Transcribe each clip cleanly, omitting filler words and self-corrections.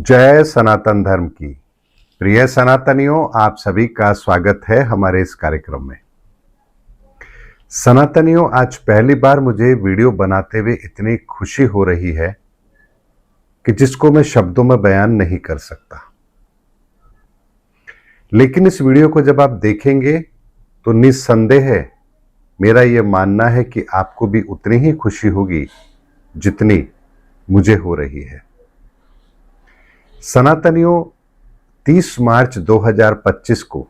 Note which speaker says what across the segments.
Speaker 1: जय सनातन धर्म की। प्रिय सनातनियों, आप सभी का स्वागत है हमारे इस कार्यक्रम में। सनातनियों, आज पहली बार मुझे वीडियो बनाते हुए इतनी खुशी हो रही है कि जिसको मैं शब्दों में बयान नहीं कर सकता। लेकिन इस वीडियो को जब आप देखेंगे तो निस्संदेह मेरा यह मानना है कि आपको भी उतनी ही खुशी होगी जितनी मुझे हो रही है। सनातनियों, 30 मार्च 2025 को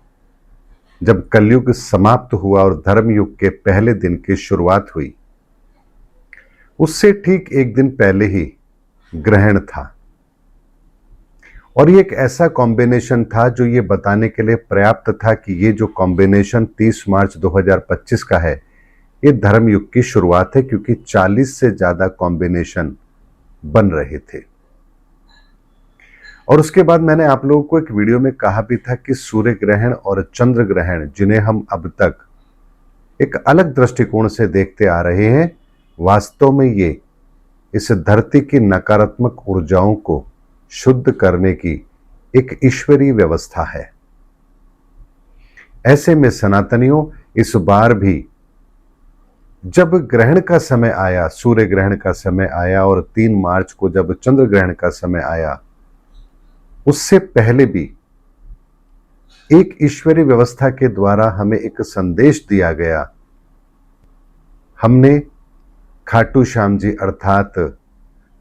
Speaker 1: जब कलयुग समाप्त हुआ और धर्मयुग के पहले दिन की शुरुआत हुई, उससे ठीक एक दिन पहले ही ग्रहण था। और ये एक ऐसा कॉम्बिनेशन था जो ये बताने के लिए पर्याप्त था कि ये जो कॉम्बिनेशन 30 मार्च 2025 का है, ये धर्मयुग की शुरुआत है, क्योंकि 40 से ज्यादा कॉम्बिनेशन बन रहे थे। और उसके बाद मैंने आप लोगों को एक वीडियो में कहा भी था कि सूर्य ग्रहण और चंद्र ग्रहण, जिन्हें हम अब तक एक अलग दृष्टिकोण से देखते आ रहे हैं, वास्तव में ये इस धरती की नकारात्मक ऊर्जाओं को शुद्ध करने की एक ईश्वरीय व्यवस्था है। ऐसे में सनातनियों, इस बार भी जब ग्रहण का समय आया, सूर्य ग्रहण का समय आया, और 3 मार्च को जब चंद्र ग्रहण का समय आया, उससे पहले भी एक ईश्वरीय व्यवस्था के द्वारा हमें एक संदेश दिया गया। हमने खाटू श्याम जी अर्थात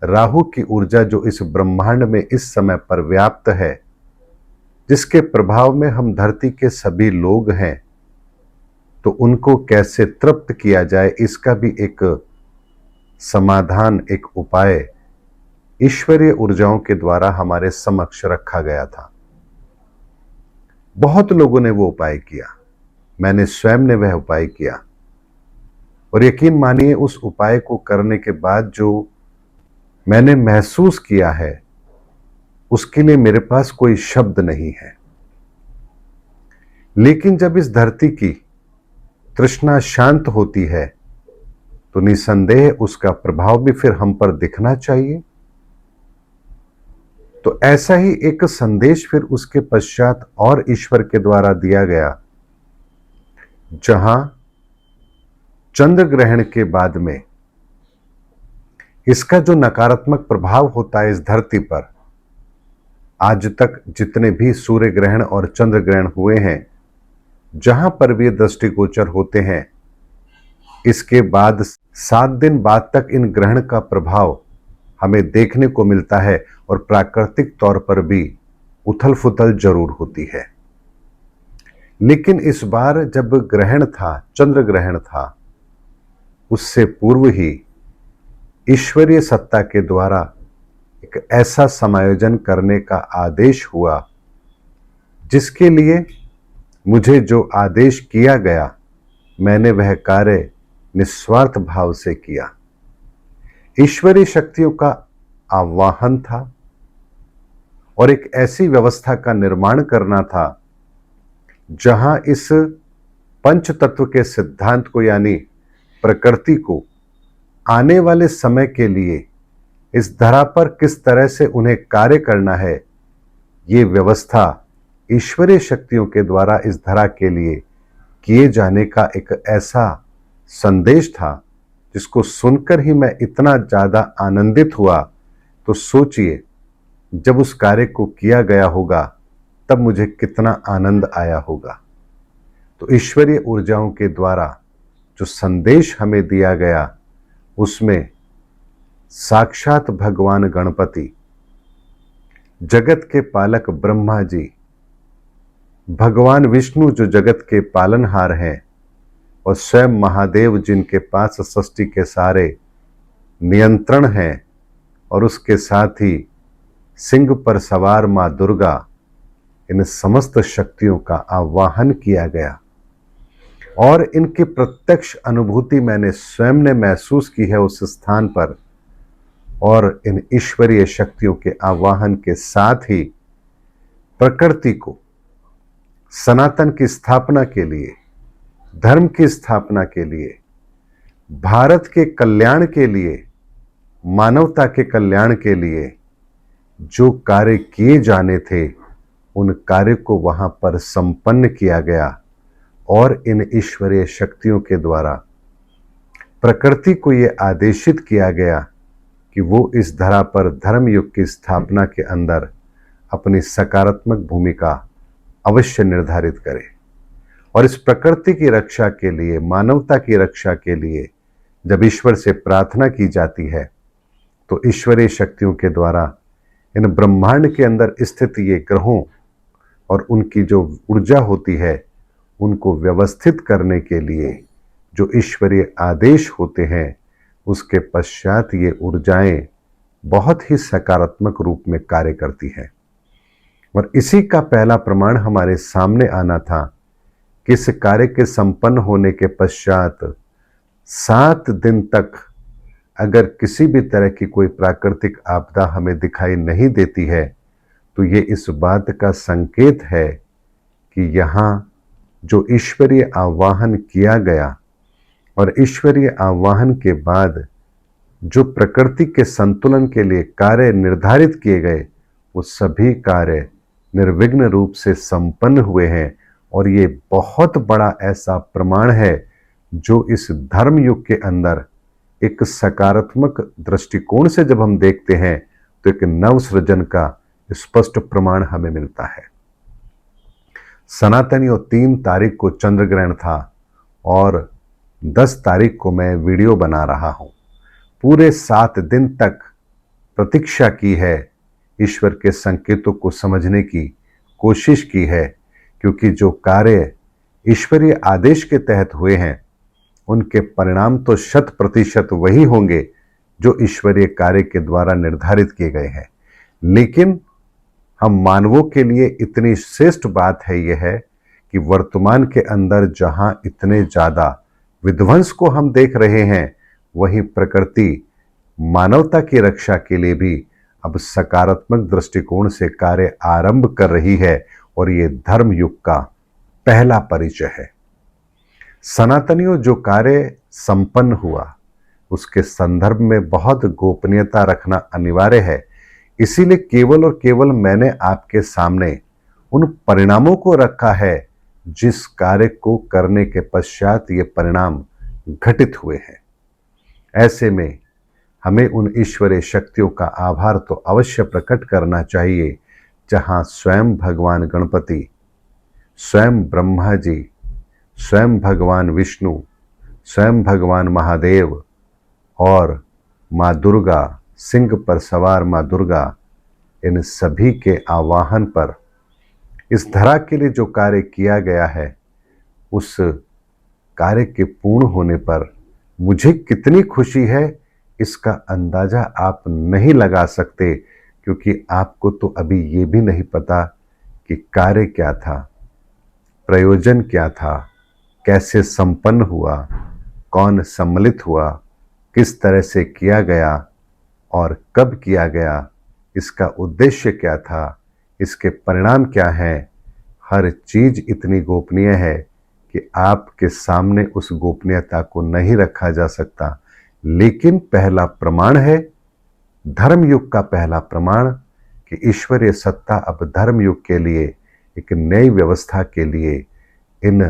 Speaker 1: राहु की ऊर्जा जो इस ब्रह्मांड में इस समय पर व्याप्त है, जिसके प्रभाव में हम धरती के सभी लोग हैं, तो उनको कैसे तृप्त किया जाए, इसका भी एक समाधान, एक उपाय ईश्वरीय ऊर्जाओं के द्वारा हमारे समक्ष रखा गया था। बहुत लोगों ने वो उपाय किया, मैंने स्वयं ने वह उपाय किया, और यकीन मानिए उस उपाय को करने के बाद जो मैंने महसूस किया है, उसके लिए मेरे पास कोई शब्द नहीं है। लेकिन जब इस धरती की तृष्णा शांत होती है तो निसंदेह उसका प्रभाव भी फिर हम पर दिखना चाहिए। तो ऐसा ही एक संदेश फिर उसके पश्चात और ईश्वर के द्वारा दिया गया, जहां चंद्र ग्रहण के बाद में इसका जो नकारात्मक प्रभाव होता है इस धरती पर, आज तक जितने भी सूर्य ग्रहण और चंद्र ग्रहण हुए हैं, जहां पर भी दृष्टिगोचर होते हैं, इसके बाद 7 दिन बाद तक इन ग्रहण का प्रभाव हमें देखने को मिलता है, और प्राकृतिक तौर पर भी उथल फुथल जरूर होती है। लेकिन इस बार जब ग्रहण था, चंद्र ग्रहण था, उससे पूर्व ही ईश्वरीय सत्ता के द्वारा एक ऐसा समायोजन करने का आदेश हुआ, जिसके लिए मुझे जो आदेश किया गया, मैंने वह कार्य निस्वार्थ भाव से किया। ईश्वरीय शक्तियों का आह्वान था और एक ऐसी व्यवस्था का निर्माण करना था जहां इस पंच तत्व के सिद्धांत को, यानी प्रकृति को, आने वाले समय के लिए इस धरा पर किस तरह से उन्हें कार्य करना है, ये व्यवस्था ईश्वरीय शक्तियों के द्वारा इस धरा के लिए किए जाने का एक ऐसा संदेश था, जिसको सुनकर ही मैं इतना ज्यादा आनंदित हुआ। तो सोचिए, जब उस कार्य को किया गया होगा तब मुझे कितना आनंद आया होगा। तो ईश्वरीय ऊर्जाओं के द्वारा जो संदेश हमें दिया गया, उसमें साक्षात भगवान गणपति, जगत के पालक ब्रह्मा जी, भगवान विष्णु जो जगत के पालनहार हैं, और स्वयं महादेव जिनके पास सृष्टि के सारे नियंत्रण हैं, और उसके साथ ही सिंह पर सवार मां दुर्गा, इन समस्त शक्तियों का आवाहन किया गया। और इनकी प्रत्यक्ष अनुभूति मैंने स्वयं ने महसूस की है उस स्थान पर। और इन ईश्वरीय शक्तियों के आवाहन के साथ ही प्रकृति को सनातन की स्थापना के लिए, धर्म की स्थापना के लिए, भारत के कल्याण के लिए, मानवता के कल्याण के लिए जो कार्य किए जाने थे उन कार्य को वहां पर संपन्न किया गया और इन ईश्वरीय शक्तियों के द्वारा प्रकृति को यह आदेशित किया गया कि वो इस धरा पर धर्म युग की स्थापना के अंदर अपनी सकारात्मक भूमिका अवश्य निर्धारित करे। और इस प्रकृति की रक्षा के लिए, मानवता की रक्षा के लिए जब ईश्वर से प्रार्थना की जाती है तो ईश्वरीय शक्तियों के द्वारा इन ब्रह्मांड के अंदर स्थित ये ग्रहों और उनकी जो ऊर्जा होती है उनको व्यवस्थित करने के लिए जो ईश्वरीय आदेश होते हैं उसके पश्चात ये ऊर्जाएं बहुत ही सकारात्मक रूप में कार्य करती हैं। और इसी का पहला प्रमाण हमारे सामने आना था कि इस कार्य के संपन्न होने के पश्चात 7 दिन तक अगर किसी भी तरह की कोई प्राकृतिक आपदा हमें दिखाई नहीं देती है तो ये इस बात का संकेत है कि यहाँ जो ईश्वरीय आवाहन किया गया और ईश्वरीय आवाहन के बाद जो प्रकृति के संतुलन के लिए कार्य निर्धारित किए गए वो सभी कार्य निर्विघ्न रूप से संपन्न हुए हैं। और ये बहुत बड़ा ऐसा प्रमाण है जो इस धर्म युग के अंदर एक सकारात्मक दृष्टिकोण से जब हम देखते हैं तो एक नव सृजन का स्पष्ट प्रमाण हमें मिलता है। सनातनियों 3 तारीख को चंद्र ग्रहण था और 10 तारीख को मैं वीडियो बना रहा हूं। पूरे 7 दिन तक प्रतीक्षा की है, ईश्वर के संकेतों को समझने की कोशिश की है, क्योंकि जो कार्य ईश्वरीय आदेश के तहत हुए हैं उनके परिणाम तो 100% वही होंगे जो ईश्वरीय कार्य के द्वारा निर्धारित किए गए हैं। लेकिन हम मानवों के लिए इतनी श्रेष्ठ बात है यह है कि वर्तमान के अंदर जहां इतने ज्यादा विध्वंस को हम देख रहे हैं वहीं प्रकृति मानवता की रक्षा के लिए भी अब सकारात्मक दृष्टिकोण से कार्य आरंभ कर रही है और ये धर्म युग का पहला परिचय है। सनातनियों जो कार्य संपन्न हुआ उसके संदर्भ में बहुत गोपनीयता रखना अनिवार्य है, इसीलिए केवल और केवल मैंने आपके सामने उन परिणामों को रखा है जिस कार्य को करने के पश्चात ये परिणाम घटित हुए हैं। ऐसे में हमें उन ईश्वरीय शक्तियों का आभार तो अवश्य प्रकट करना चाहिए जहां स्वयं भगवान गणपति, स्वयं ब्रह्मा जी, स्वयं भगवान विष्णु, स्वयं भगवान महादेव और माँ दुर्गा, सिंह पर सवार माँ दुर्गा, इन सभी के आवाहन पर इस धरा के लिए जो कार्य किया गया है उस कार्य के पूर्ण होने पर मुझे कितनी खुशी है इसका अंदाजा आप नहीं लगा सकते, क्योंकि आपको तो अभी ये भी नहीं पता कि कार्य क्या था, प्रयोजन क्या था, कैसे संपन्न हुआ, कौन सम्मिलित हुआ, किस तरह से किया गया और कब किया गया, इसका उद्देश्य क्या था, इसके परिणाम क्या हैं। हर चीज इतनी गोपनीय है कि आपके सामने उस गोपनीयता को नहीं रखा जा सकता। लेकिन पहला प्रमाण है, धर्म युग का पहला प्रमाण कि ईश्वरीय सत्ता अब धर्म युग के लिए एक नई व्यवस्था के लिए इन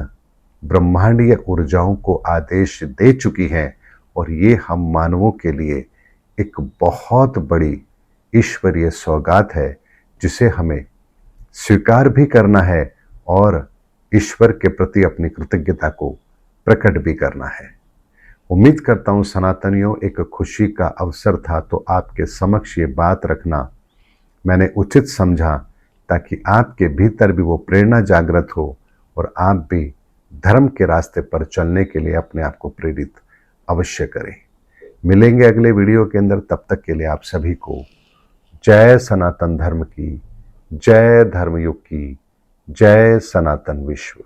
Speaker 1: ब्रह्मांडीय ऊर्जाओं को आदेश दे चुकी हैं और ये हम मानवों के लिए एक बहुत बड़ी ईश्वरीय सौगात है जिसे हमें स्वीकार भी करना है और ईश्वर के प्रति अपनी कृतज्ञता को प्रकट भी करना है। उम्मीद करता हूं सनातनियों एक खुशी का अवसर था तो आपके समक्ष ये बात रखना मैंने उचित समझा ताकि आपके भीतर भी वो प्रेरणा जागृत हो और आप भी धर्म के रास्ते पर चलने के लिए अपने आप को प्रेरित अवश्य करें। मिलेंगे अगले वीडियो के अंदर, तब तक के लिए आप सभी को जय सनातन धर्म की, जय धर्मयुग की, जय सनातन विश्व।